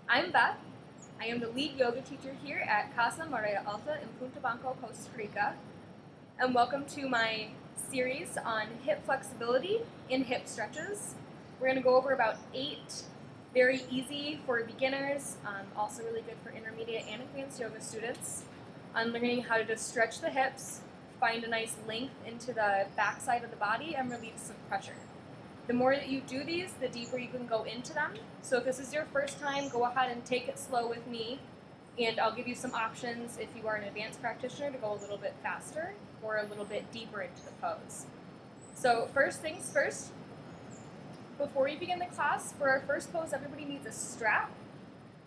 I'm Beth. I am the lead yoga teacher here at Casa Marea Alta in Punta, Banco, Costa Rica. And welcome to my series on hip flexibility in hip stretches. We're going to go over about 8 very easy for beginners, also really good for intermediate and advanced yoga students, on learning how to just stretch the hips, find a nice length into the backside of the body, and relieve some pressure. The more that you do these, the deeper you can go into them. So if this is your first time, go ahead and take it slow with me, and I'll give you some options if you are an advanced practitioner to go a little bit faster or a little bit deeper into the pose. So first things first, before we begin the class, for our first pose, everybody needs a strap.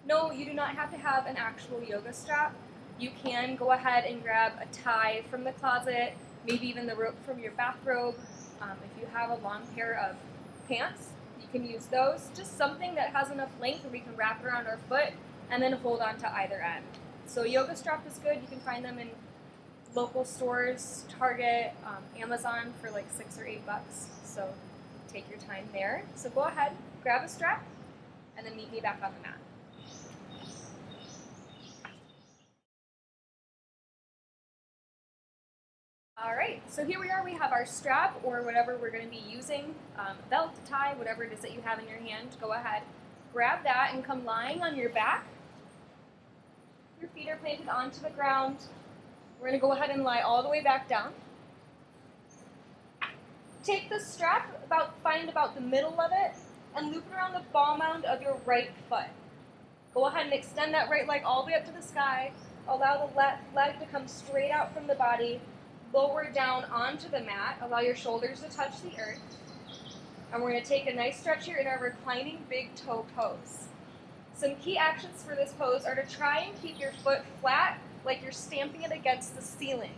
No, you do not have to have an actual yoga strap. You can go ahead and grab a tie from the closet, maybe even the rope from your bathrobe. If you have a long pair of pants, you can use those. Just something that has enough length where we can wrap it around our foot and then hold on to either end. So yoga strap is good. You can find them in local stores, Target, Amazon for like $6 or $8. So take your time there. So go ahead, grab a strap, and then meet me back on the mat. All right, so here we are. We have our strap or whatever we're going to be using, belt, tie, whatever it is that you have in your hand. Go ahead, grab that and come lying on your back. Your feet are planted onto the ground. We're going to go ahead and lie all the way back down. Take the strap, find about the middle of it, and loop it around the ball mound of your right foot. Go ahead and extend that right leg all the way up to the sky. Allow the left leg to come straight out from the body. Lower down onto the mat. Allow your shoulders to touch the earth. And we're going to take a nice stretch here in our reclining big toe pose. Some key actions for this pose are to try and keep your foot flat, like you're stamping it against the ceiling.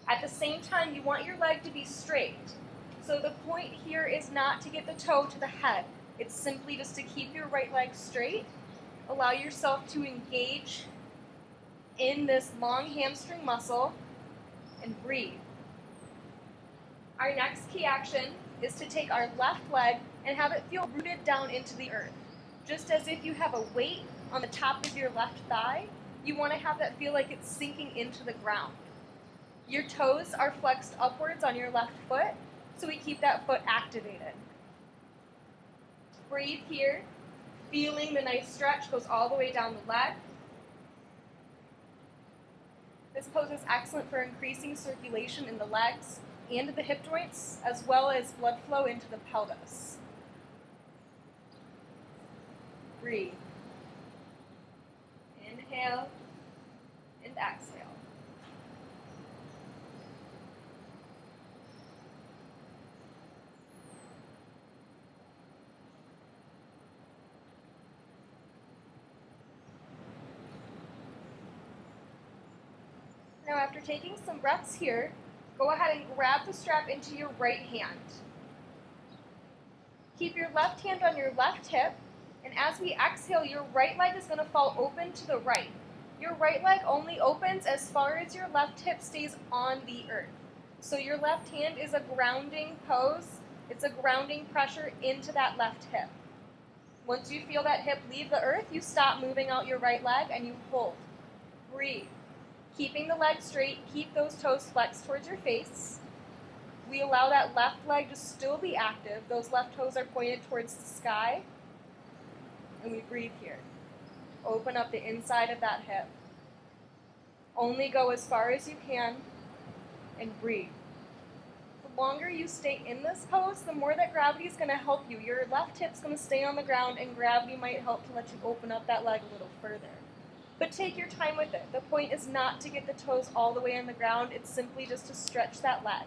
At the same time, you want your leg to be straight. So the point here is not to get the toe to the head. It's simply just to keep your right leg straight. Allow yourself to engage in this long hamstring muscle and breathe. Our next key action is to take our left leg and have it feel rooted down into the earth. Just as if you have a weight on the top of your left thigh, you want to have that feel like it's sinking into the ground. Your toes are flexed upwards on your left foot, so we keep that foot activated. Breathe here, feeling the nice stretch goes all the way down the leg. This pose is excellent for increasing circulation in the legs and the hip joints, as well as blood flow into the pelvis. Breathe. Inhale and exhale. Now after taking some breaths here, go ahead and grab the strap into your right hand. Keep your left hand on your left hip, and as we exhale, your right leg is going to fall open to the right. Your right leg only opens as far as your left hip stays on the earth. So your left hand is a grounding pose. It's a grounding pressure into that left hip. Once you feel that hip leave the earth, you stop moving out your right leg and you hold. Breathe. Keeping the leg straight, keep those toes flexed towards your face. We allow that left leg to still be active. Those left toes are pointed towards the sky. And we breathe here. Open up the inside of that hip. Only go as far as you can and breathe. The longer you stay in this pose, the more that gravity is going to help you. Your left hip's going to stay on the ground, and gravity might help to let you open up that leg a little further. But take your time with it. The point is not to get the toes all the way on the ground. It's simply just to stretch that leg.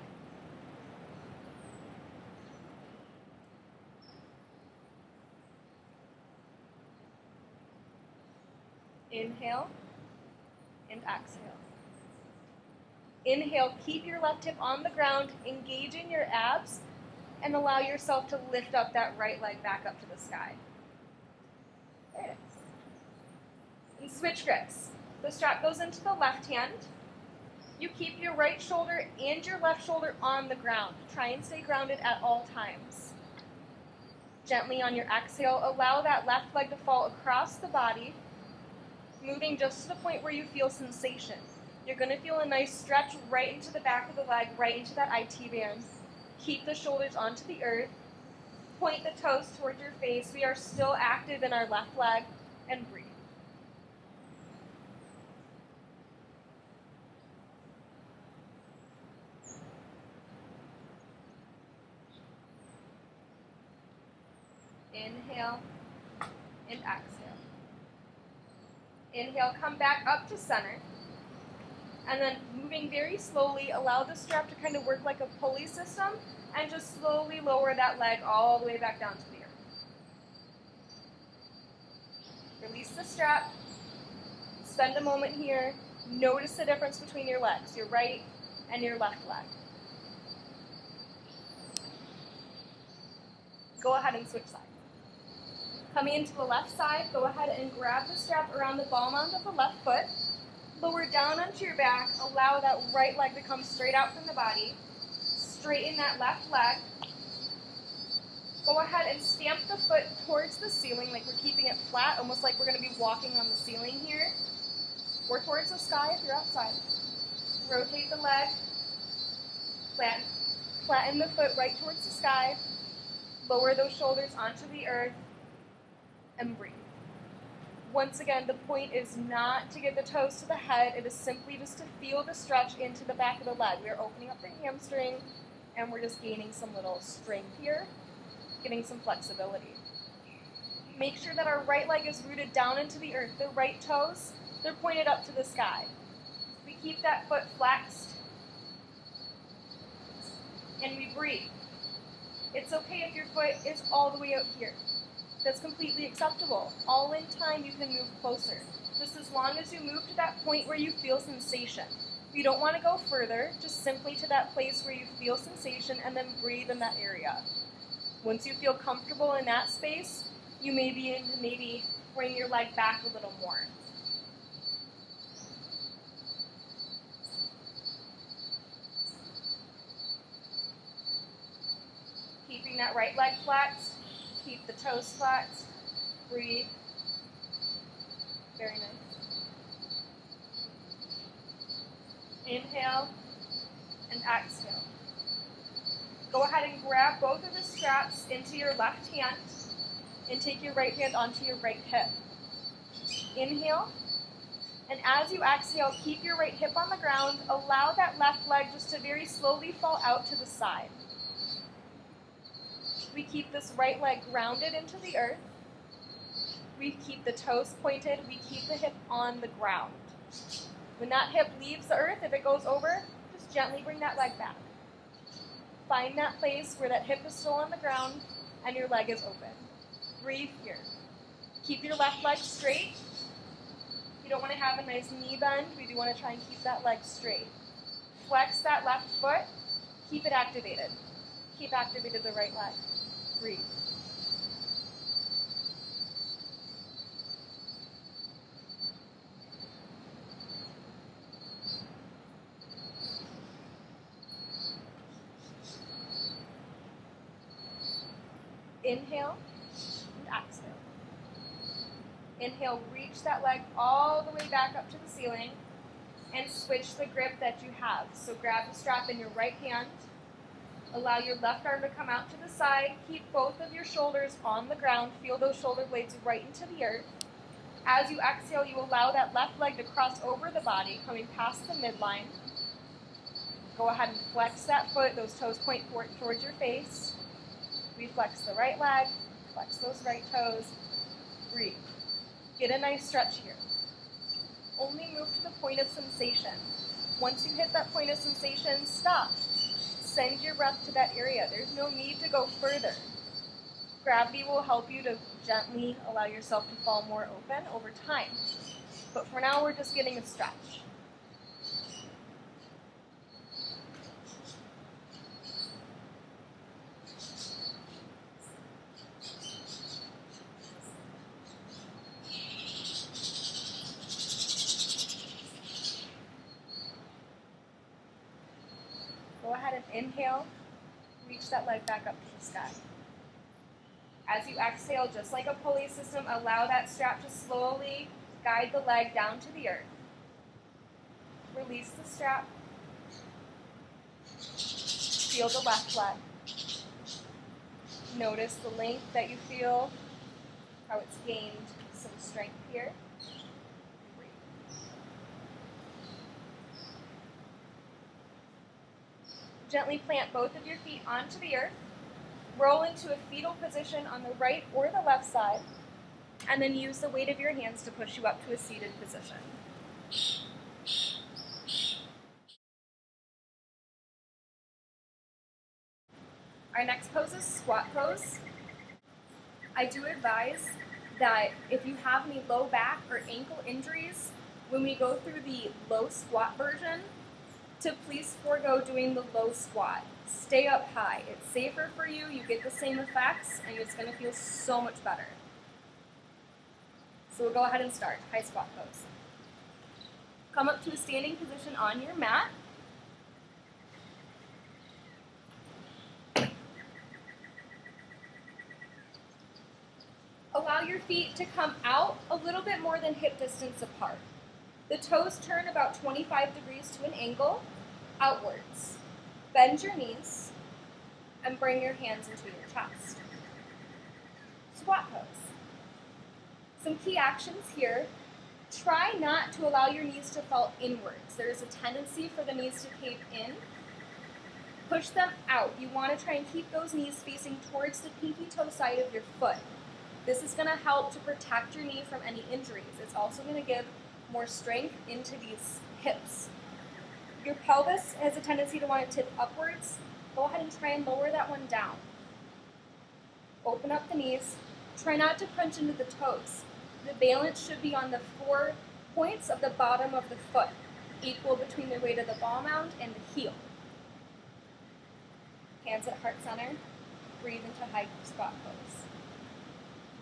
Inhale and exhale. Inhale, keep your left hip on the ground, engage in your abs, and allow yourself to lift up that right leg back up to the sky. There it is. And switch grips. The strap goes into the left hand. You keep your right shoulder and your left shoulder on the ground. Try and stay grounded at all times. Gently on your exhale, allow that left leg to fall across the body, moving just to the point where you feel sensation. You're going to feel a nice stretch right into the back of the leg, right into that IT band. Keep the shoulders onto the earth. Point the toes towards your face. We are still active in our left leg, and breathe. Inhale and exhale. Inhale, come back up to center. And then moving very slowly, allow the strap to kind of work like a pulley system and just slowly lower that leg all the way back down to the earth. Release the strap. Spend a moment here. Notice the difference between your legs, your right and your left leg. Go ahead and switch sides. Coming into the left side, go ahead and grab the strap around the ball mount of the left foot. Lower down onto your back. Allow that right leg to come straight out from the body. Straighten that left leg. Go ahead and stamp the foot towards the ceiling like we're keeping it flat, almost like we're going to be walking on the ceiling here. Or towards the sky if you're outside. Rotate the leg. Flatten the foot right towards the sky. Lower those shoulders onto the earth. And breathe. Once again, the point is not to get the toes to the head. It is simply just to feel the stretch into the back of the leg. We are opening up the hamstring, and we're just gaining some little strength here, getting some flexibility. Make sure that our right leg is rooted down into the earth. The right toes, they're pointed up to the sky. We keep that foot flexed, and we breathe. It's okay if your foot is all the way out here. That's completely acceptable. All in time, you can move closer. Just as long as you move to that point where you feel sensation. You don't want to go further, just simply to that place where you feel sensation and then breathe in that area. Once you feel comfortable in that space, you may be able to maybe bring your leg back a little more. Keeping that right leg flexed. Keep the toes flexed. Breathe. Very nice. Inhale and exhale. Go ahead and grab both of the straps into your left hand and take your right hand onto your right hip. Inhale. And as you exhale, keep your right hip on the ground. Allow that left leg just to very slowly fall out to the side. We keep this right leg grounded into the earth. We keep the toes pointed. We keep the hip on the ground. When that hip leaves the earth, if it goes over, just gently bring that leg back. Find that place where that hip is still on the ground and your leg is open. Breathe here. Keep your left leg straight. You don't want to have a nice knee bend. We do want to try and keep that leg straight. Flex that left foot. Keep it activated. Keep activated the right leg. Breathe. Inhale and exhale. Inhale, reach that leg all the way back up to the ceiling and switch the grip that you have. So grab the strap in your right hand. Allow your left arm to come out to the side. Keep both of your shoulders on the ground. Feel those shoulder blades right into the earth. As you exhale, you allow that left leg to cross over the body, coming past the midline. Go ahead and flex that foot. Those toes point towards your face. We flex the right leg. Flex those right toes. Breathe. Get a nice stretch here. Only move to the point of sensation. Once you hit that point of sensation, stop. Send your breath to that area. There's no need to go further. Gravity will help you to gently allow yourself to fall more open over time. But for now, we're just getting a stretch. Go ahead and inhale. Reach that leg back up to the sky. As you exhale, just like a pulley system, allow that strap to slowly guide the leg down to the earth. Release the strap. Feel the left leg. Notice the length that you feel, how it's gained some strength here. Gently plant both of your feet onto the earth. Roll into a fetal position on the right or the left side, and then use the weight of your hands to push you up to a seated position. Our next pose is squat pose. I do advise that if you have any low back or ankle injuries, when we go through the low squat version, to please forego doing the low squat. Stay up high. It's safer for you, you get the same effects, and it's going to feel so much better. So we'll go ahead and start. High squat pose. Come up to a standing position on your mat. Allow your feet to come out a little bit more than hip distance apart. The toes turn about 25 degrees to an angle outwards. Bend your knees and bring your hands into your chest. Squat pose. Some key actions here. Try not to allow your knees to fall inwards. There is a tendency for the knees to cave in. Push them out. You want to try and keep those knees facing towards the pinky toe side of your foot. This is going to help to protect your knee from any injuries. It's also going to give more strength into these hips. Your pelvis has a tendency to want to tip upwards. Go ahead and try and lower that one down. Open up the knees. Try not to crunch into the toes. The balance should be on the 4 points of the bottom of the foot, equal between the weight of the ball mound and the heel. Hands at heart center. Breathe into high squat pose.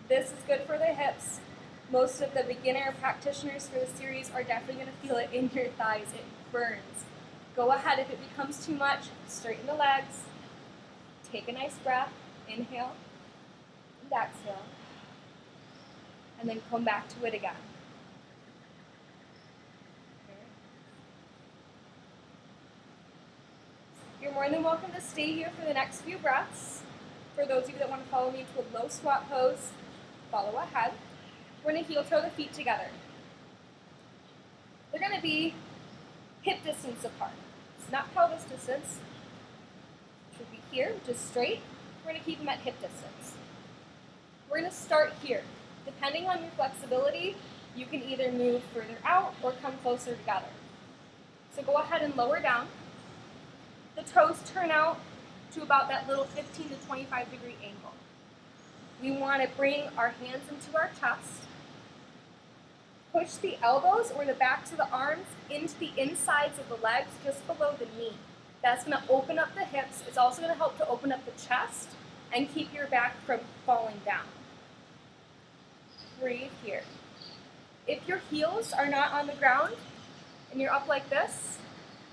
This is good for the hips. Most of the beginner practitioners for the series are definitely going to feel it in your thighs. It burns. Go ahead, if it becomes too much, straighten the legs. Take a nice breath. Inhale and exhale. And then come back to it again. You're more than welcome to stay here for the next few breaths. For those of you that want to follow me into a low squat pose, follow ahead. We're going to heel toe the feet together. They're going to be hip distance apart. It's not pelvis distance. It should be here, which is straight. We're going to keep them at hip distance. We're going to start here. Depending on your flexibility, you can either move further out or come closer together. So go ahead and lower down. The toes turn out to about that little 15 to 25 degree angle. We want to bring our hands into our chest. Push the elbows or the backs of the arms into the insides of the legs just below the knee. That's going to open up the hips. It's also going to help to open up the chest and keep your back from falling down. Breathe here. If your heels are not on the ground and you're up like this,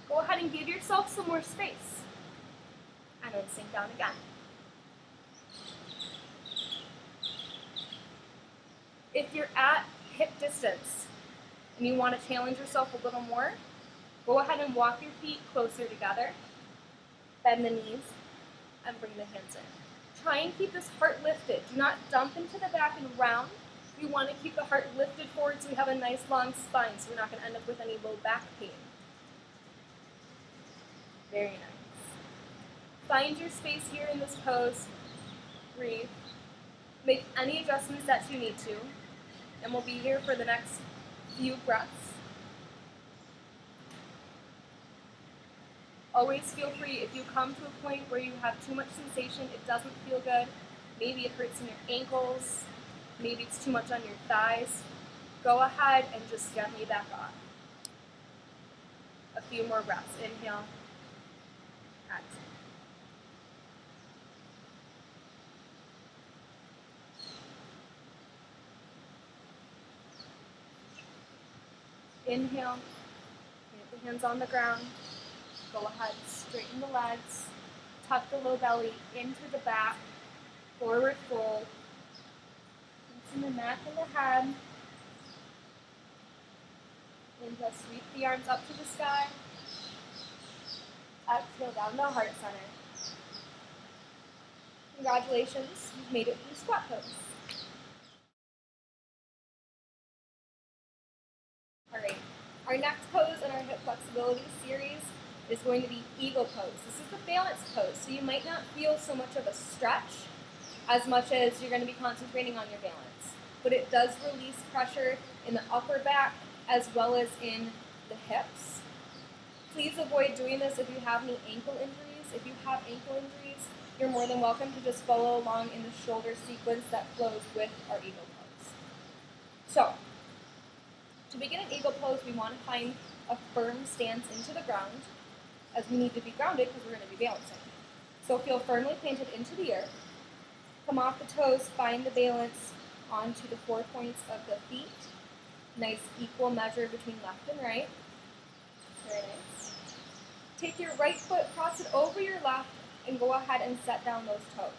go ahead and give yourself some more space. And then sink down again. If you're at hip distance and you want to challenge yourself a little more, go ahead and walk your feet closer together, bend the knees, and bring the hands in. Try and keep this heart lifted. Do not dump into the back and round. We want to keep the heart lifted forward so we have a nice long spine so we're not going to end up with any low back pain. Very nice. Find your space here in this pose. Breathe. Make any adjustments that you need to. And we'll be here for the next few breaths. Always feel free, if you come to a point where you have too much sensation, it doesn't feel good, maybe it hurts in your ankles, maybe it's too much on your thighs, go ahead and just gently back off. A few more breaths. Inhale, exhale. Inhale, get the hands on the ground. Go ahead, straighten the legs, tuck the low belly into the back, forward fold, in the neck and the head. Inhale, sweep the arms up to the sky. Exhale down to heart center. Congratulations, you've made it through squat pose. Alright, our next pose in our hip flexibility series is going to be eagle pose. This is the balance pose, so you might not feel so much of a stretch as much as you're going to be concentrating on your balance. But it does release pressure in the upper back as well as in the hips. Please avoid doing this if you have any ankle injuries. If you have ankle injuries, you're more than welcome to just follow along in the shoulder sequence that flows with our eagle pose. So, to begin an eagle pose, we want to find a firm stance into the ground, as we need to be grounded because we're going to be balancing. So feel firmly planted into the earth. Come off the toes, find the balance onto the 4 points of the feet. Nice equal measure between left and right. Very nice. Take your right foot, cross it over your left, and go ahead and set down those toes.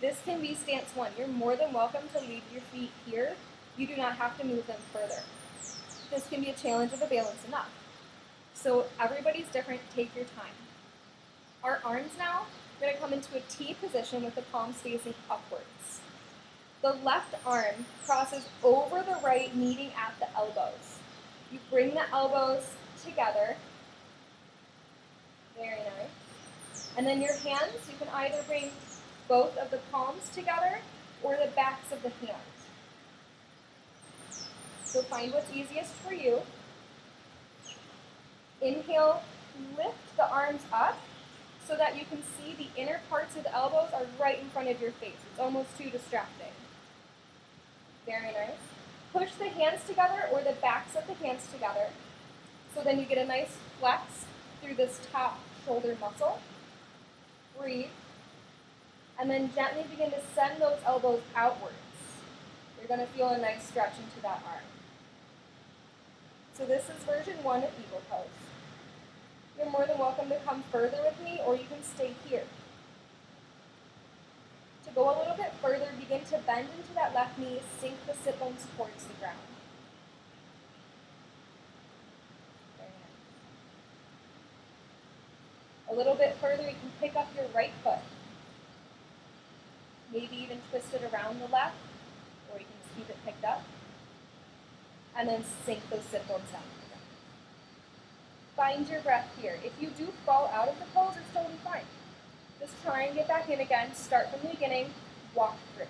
This can be stance 1. You're more than welcome to leave your feet here. You do not have to move them further. This can be a challenge of a balance enough. So everybody's different, take your time. Our arms now, we're going to come into a T position with the palms facing upwards. The left arm crosses over the right, meeting at the elbows. You bring the elbows together. Very nice. And then your hands, you can either bring both of the palms together or the backs of the hands. So find what's easiest for you. Inhale, lift the arms up so that you can see the inner parts of the elbows are right in front of your face. It's almost too distracting. Very nice. Push the hands together or the backs of the hands together. So then you get a nice flex through this top shoulder muscle. Breathe. And then gently begin to send those elbows outwards. You're going to feel a nice stretch into that arm. So this is version 1 of eagle pose. You're more than welcome to come further with me, or you can stay here. To go a little bit further, begin to bend into that left knee, sink the sit bones towards the ground. Very nice. A little bit further, you can pick up your right foot. Maybe even twist it around the left, or you can just keep it picked up. And then sink those sit bones down. Find your breath here. If you do fall out of the pose, it's totally fine. Just try and get back in again. Start from the beginning. Walk through.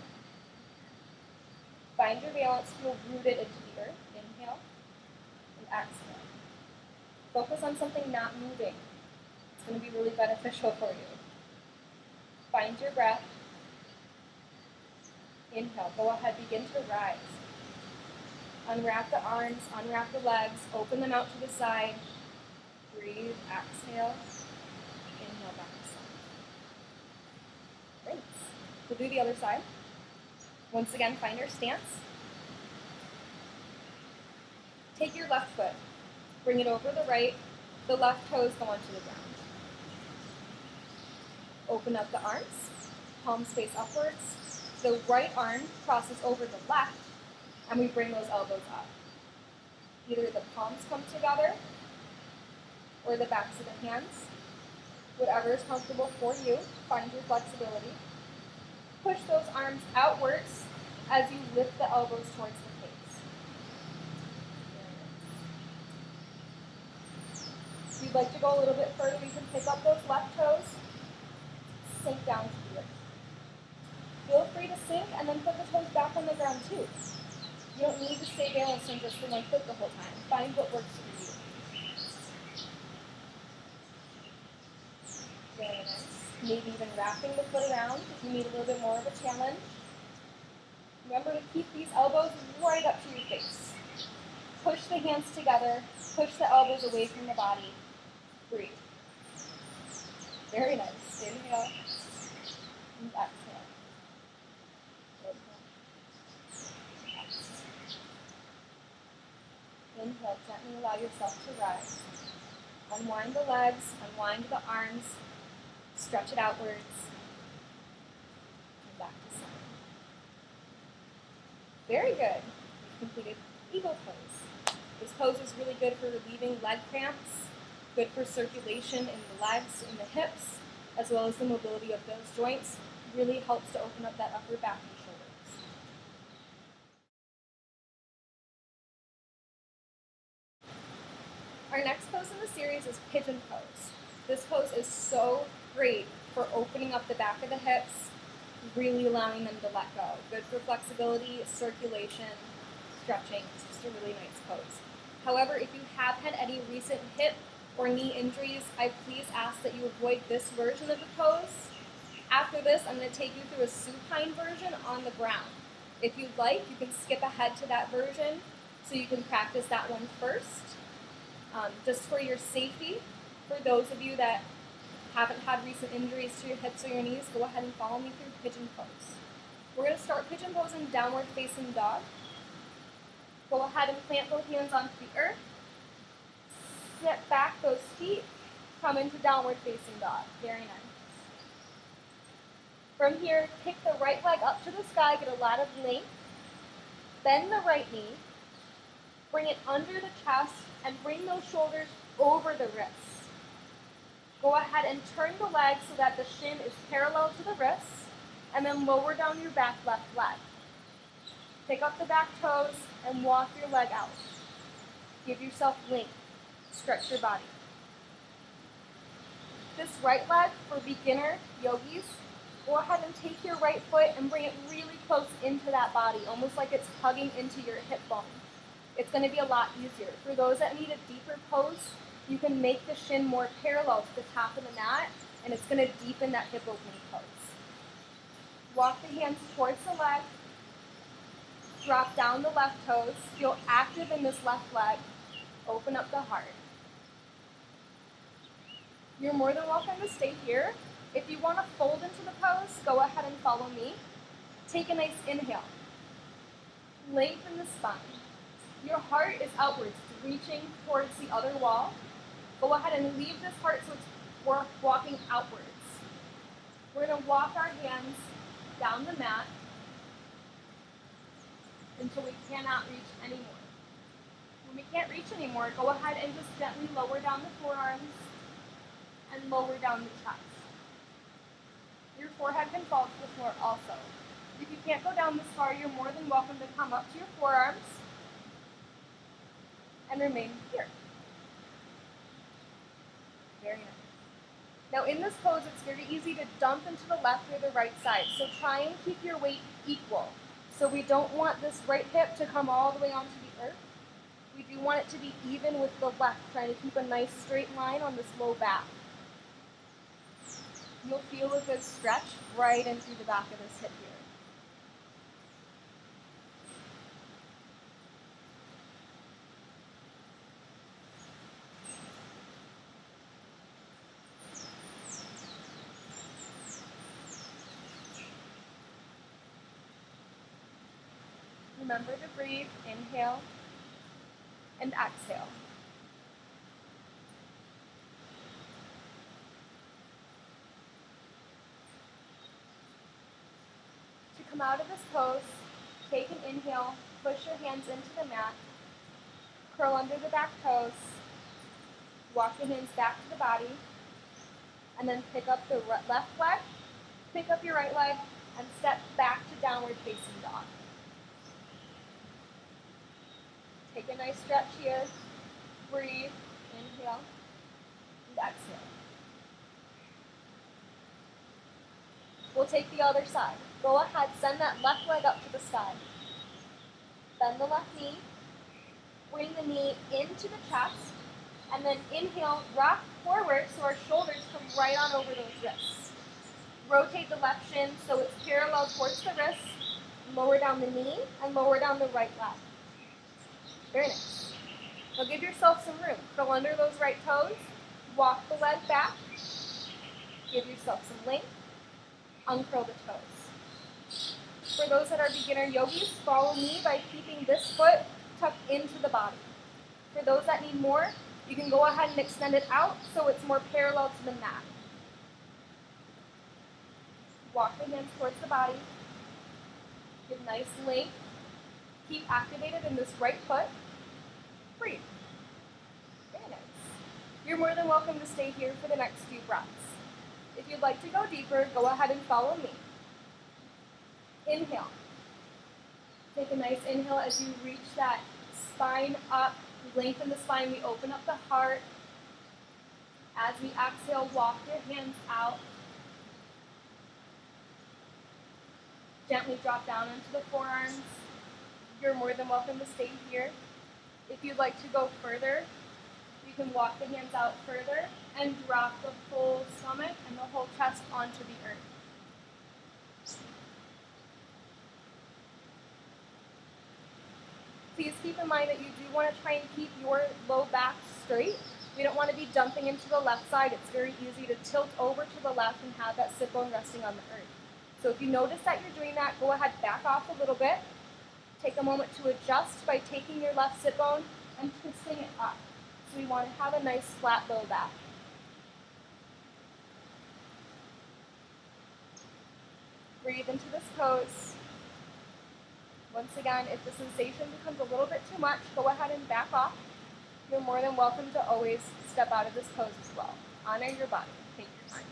Find your balance. Feel rooted into the earth. Inhale and exhale. Focus on something not moving. It's going to be really beneficial for you. Find your breath. Inhale. Go ahead. Begin to rise. Unwrap the arms. Unwrap the legs. Open them out to the side. Breathe, exhale, inhale back to side. Great. We'll do the other side. Once again, find your stance. Take your left foot, bring it over the right, the left toes go onto the ground. Open up the arms, palms face upwards. The right arm crosses over the left, and we bring those elbows up. Either the palms come together, or the backs of the hands. Whatever is comfortable for you, find your flexibility. Push those arms outwards as you lift the elbows towards the face. If you'd like to go a little bit further, you can pick up those left toes, sink down to the earth. Feel free to sink and then put the toes back on the ground too. You don't need to stay balanced on just the one foot the whole time. Find what works for you. Very nice. Maybe even wrapping the foot around if you need a little bit more of a challenge. Remember to keep these elbows right up to your face. Push the hands together. Push the elbows away from the body. Breathe. Very nice. Inhale and exhale. Inhale. Gently allow yourself to rise. Unwind the legs. Unwind the arms. Stretch it outwards, and back to center. Very good. You've completed Eagle Pose. This pose is really good for relieving leg cramps, good for circulation in the legs, in the hips, as well as the mobility of those joints. Really helps to open up that upper back and shoulders. Our next pose in the series is Pigeon Pose. This pose is so great for opening up the back of the hips, really allowing them to let go. Good for flexibility, circulation, stretching. It's just a really nice pose. However, if you have had any recent hip or knee injuries, I please ask that you avoid this version of the pose. After this, I'm going to take you through a supine version on the ground. If you'd like, you can skip ahead to that version so you can practice that one first. Just for your safety, for those of you that haven't had recent injuries to your hips or your knees, go ahead and follow me through Pigeon Pose. We're going to start Pigeon Pose in downward facing dog. Go ahead and plant both hands onto the earth. Step back those feet. Come into downward facing dog. Very nice. From here, kick the right leg up to the sky, get a lot of length. Bend the right knee. Bring it under the chest and bring those shoulders over the wrists. Go ahead and turn the leg so that the shin is parallel to the wrists, and then lower down your back left leg. Pick up the back toes and walk your leg out. Give yourself length. Stretch your body. This right leg, for beginner yogis, go ahead and take your right foot and bring it really close into that body, almost like it's hugging into your hip bone. It's going to be a lot easier. For those that need a deeper pose, you can make the shin more parallel to the top of the mat, and it's going to deepen that hip opening pose. Walk the hands towards the leg. Drop down the left toes. Feel active in this left leg. Open up the heart. You're more than welcome to stay here. If you want to fold into the pose, go ahead and follow me. Take a nice inhale. Lengthen the spine. Your heart is outwards, it's reaching towards the other wall. Go ahead and leave this heart so we're walking outwards. We're going to walk our hands down the mat until we cannot reach anymore. When we can't reach anymore, go ahead and just gently lower down the forearms and lower down the chest. Your forehead can fall to the floor also. If you can't go down this far, you're more than welcome to come up to your forearms and remain here. Very nice. Now in this pose, it's very easy to dump into the left or the right side, so try and keep your weight equal. So we don't want this right hip to come all the way onto the earth. We do want it to be even with the left, trying to keep a nice straight line on this low back. You'll feel a good stretch right in through the back of this hip here. Remember to breathe, inhale and exhale. To come out of this pose, take an inhale, push your hands into the mat, curl under the back toes, walk your hands back to the body, and then pick up the left leg, pick up your right leg, and step back to downward facing dog. Take a nice stretch here. Breathe, inhale, and exhale. We'll take the other side. Go ahead, send that left leg up to the sky. Bend the left knee. Bring the knee into the chest. And then inhale, rock forward so our shoulders come right on over those wrists. Rotate the left shin so it's parallel towards the wrist. Lower down the knee and lower down the right leg. Very nice. Now give yourself some room. Curl under those right toes. Walk the leg back. Give yourself some length. Uncurl the toes. For those that are beginner yogis, follow me by keeping this foot tucked into the body. For those that need more, you can go ahead and extend it out so it's more parallel to the mat. Walk the hands towards the body. Give nice length. Keep activated in this right foot. Breathe. Very nice. You're more than welcome to stay here for the next few breaths. If you'd like to go deeper, go ahead and follow me. Inhale. Take a nice inhale as you reach that spine up. Lengthen the spine. We open up the heart. As we exhale, walk your hands out. Gently drop down into the forearms. You're more than welcome to stay here. If you'd like to go further, you can walk the hands out further and drop the whole stomach and the whole chest onto the earth. Please keep in mind that you do want to try and keep your low back straight. We don't want to be dumping into the left side. It's very easy to tilt over to the left and have that sit bone resting on the earth. So if you notice that you're doing that, go ahead, back off a little bit. Take a moment to adjust by taking your left sit bone and twisting it up. So we want to have a nice flat low back. Breathe into this pose. Once again, if the sensation becomes a little bit too much, go ahead and back off. You're more than welcome to always step out of this pose as well. Honor your body. Take your time.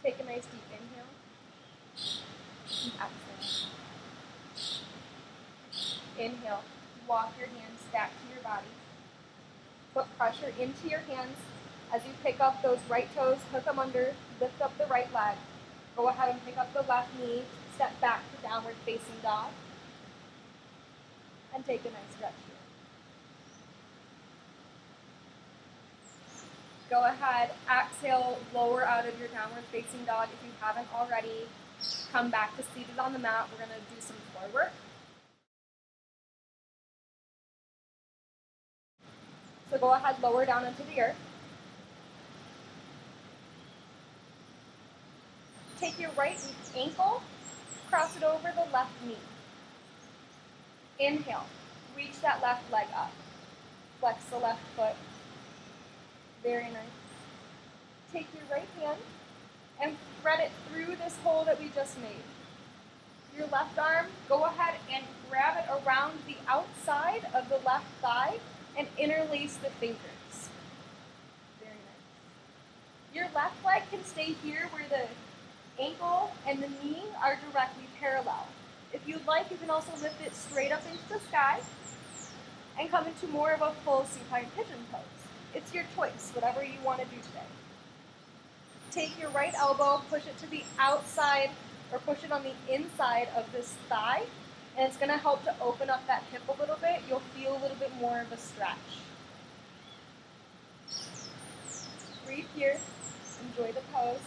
Take a nice deep inhale and exhale. Inhale, walk your hands back to your body. Put pressure into your hands as you pick up those right toes, hook them under, lift up the right leg. Go ahead and pick up the left knee, step back to downward facing dog, and take a nice stretch here. Go ahead, exhale, lower out of your downward facing dog if you haven't already. Come back to seated on the mat. We're going to do some floor work. So go ahead, lower down into the earth. Take your right ankle, cross it over the left knee. Inhale, reach that left leg up. Flex the left foot. Very nice. Take your right hand and thread it through this hole that we just made. Your left arm, go ahead and grab it around the outside of the left thigh and interlace the fingers. Very nice. Your left leg can stay here where the ankle and the knee are directly parallel. If you'd like, you can also lift it straight up into the sky and come into more of a full supine pigeon pose. It's your choice, whatever you want to do today. Take your right elbow, push it to the outside, or push it on the inside of this thigh, and it's going to help to open up that hip a little bit. You'll feel a little bit more of a stretch. Breathe here. Enjoy the pose.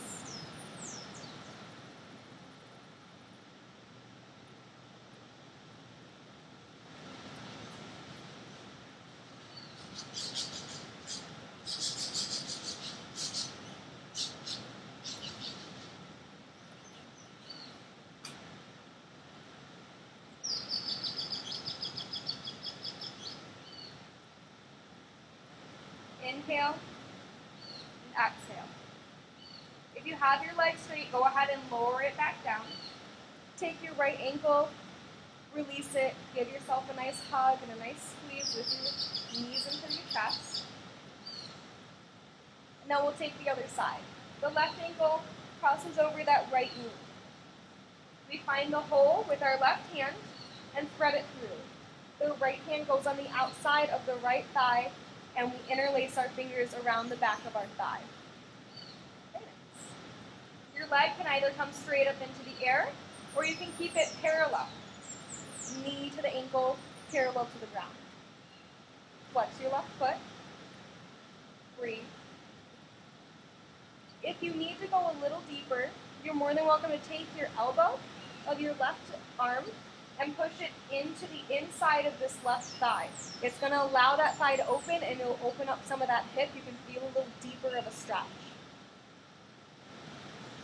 Inhale and exhale. If you have your legs straight, go ahead and lower it back down. Take your right ankle, release it, give yourself a nice hug and a nice squeeze with your knees into your chest. And now we'll take the other side. The left ankle crosses over that right knee. We find the hole with our left hand and thread it through. The right hand goes on the outside of the right thigh, and we interlace our fingers around the back of our thigh. Very nice. Your leg can either come straight up into the air, or you can keep it parallel. Knee to the ankle, parallel to the ground. Flex your left foot. Breathe. If you need to go a little deeper, you're more than welcome to take your elbow of your left arm and push it into the inside of this left thigh. It's going to allow that thigh to open, and it'll open up some of that hip. You can feel a little deeper of a stretch.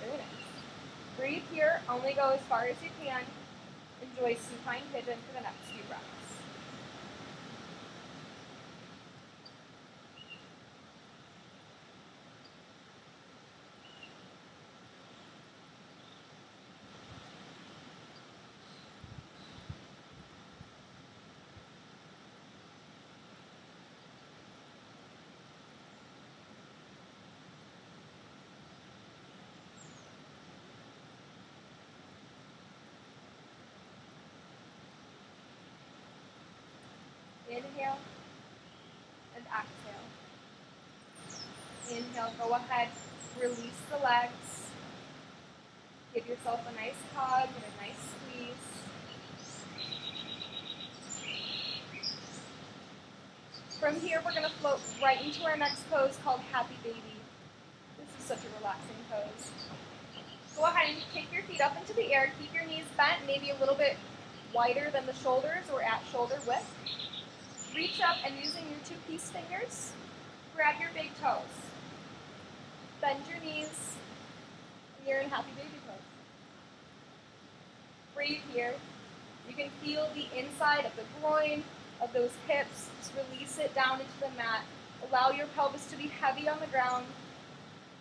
Very nice. Breathe here. Only go as far as you can. Enjoy supine pigeon for the next few breaths. Inhale and exhale. Inhale, go ahead, release the legs. Give yourself a nice hug and a nice squeeze. From here, we're going to float right into our next pose called Happy Baby. This is such a relaxing pose. Go ahead and kick your feet up into the air. Keep your knees bent, maybe a little bit wider than the shoulders or at shoulder width. Reach up and using your two peace fingers, grab your big toes. Bend your knees, and you're in Happy Baby pose. Breathe here. You can feel the inside of the groin, of those hips. Just release it down into the mat. Allow your pelvis to be heavy on the ground.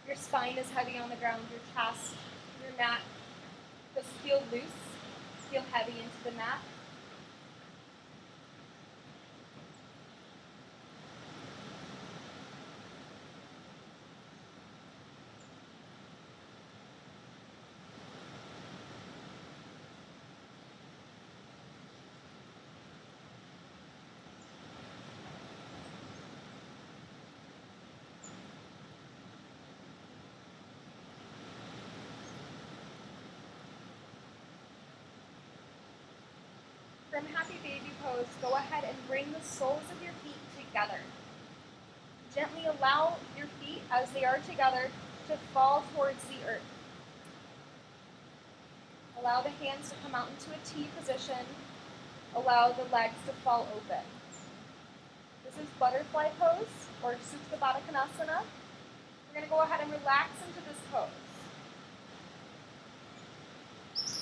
Your spine is heavy on the ground, your chest, your neck. Just feel loose, feel heavy into the mat. From Happy Baby pose, go ahead and bring the soles of your feet together. Gently allow your feet, as they are together, to fall towards the earth. Allow the hands to come out into a T position. Allow the legs to fall open. This is butterfly pose, or Supta Baddha Konasana. We're going to go ahead and relax into this pose.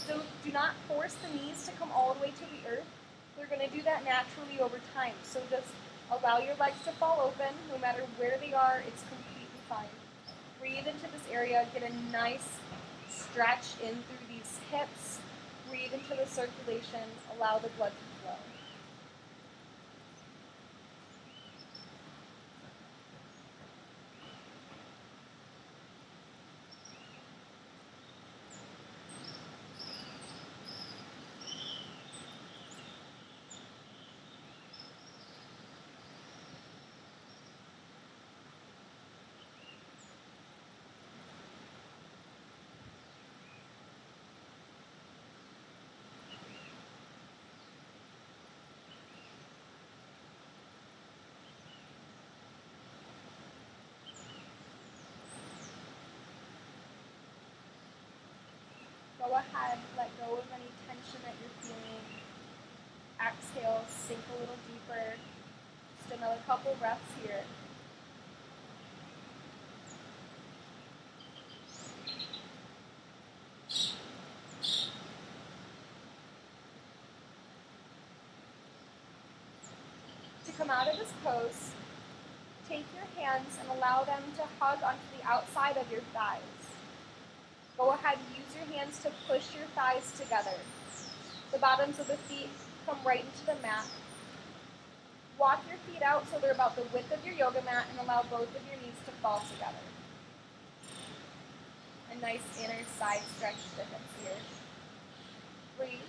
So do not force the knees to come all the way to the earth. They're going to do that naturally over time. So just allow your legs to fall open. No matter where they are, it's completely fine. Breathe into this area. Get a nice stretch in through these hips. Breathe into the circulation. Allow the blood to flow. Go ahead, let go of any tension that you're feeling. Exhale, sink a little deeper. Just another couple breaths here. To come out of this pose, take your hands and allow them to hug onto the outside of your thighs. Go ahead and use your hands to push your thighs together. The bottoms of the feet come right into the mat. Walk your feet out so they're about the width of your yoga mat and allow both of your knees to fall together. A nice inner side stretch to the hips here. Breathe.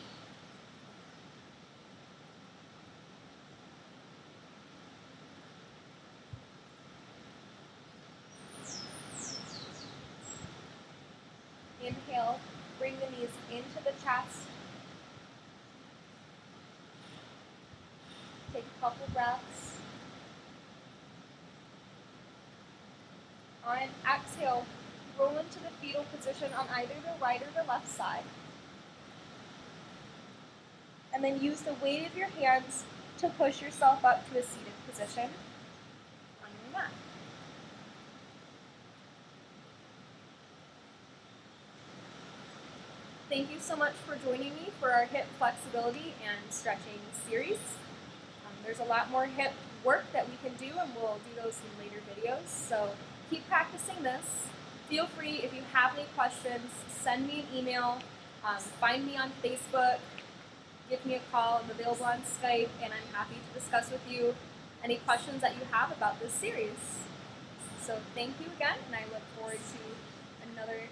Inhale, bring the knees into the chest. Take a couple breaths. On exhale, roll into the fetal position on either the right or the left side. and then use the weight of your hands to push yourself up to a seated position on your mat. Thank you so much for joining me for our hip flexibility and stretching series. There's a lot more hip work that we can do, and we'll do those in later videos. So keep practicing this. Feel free, if you have any questions, send me an email, find me on Facebook, give me a call. I'm available on Skype, and I'm happy to discuss with you any questions that you have about this series. So thank you again, and I look forward to another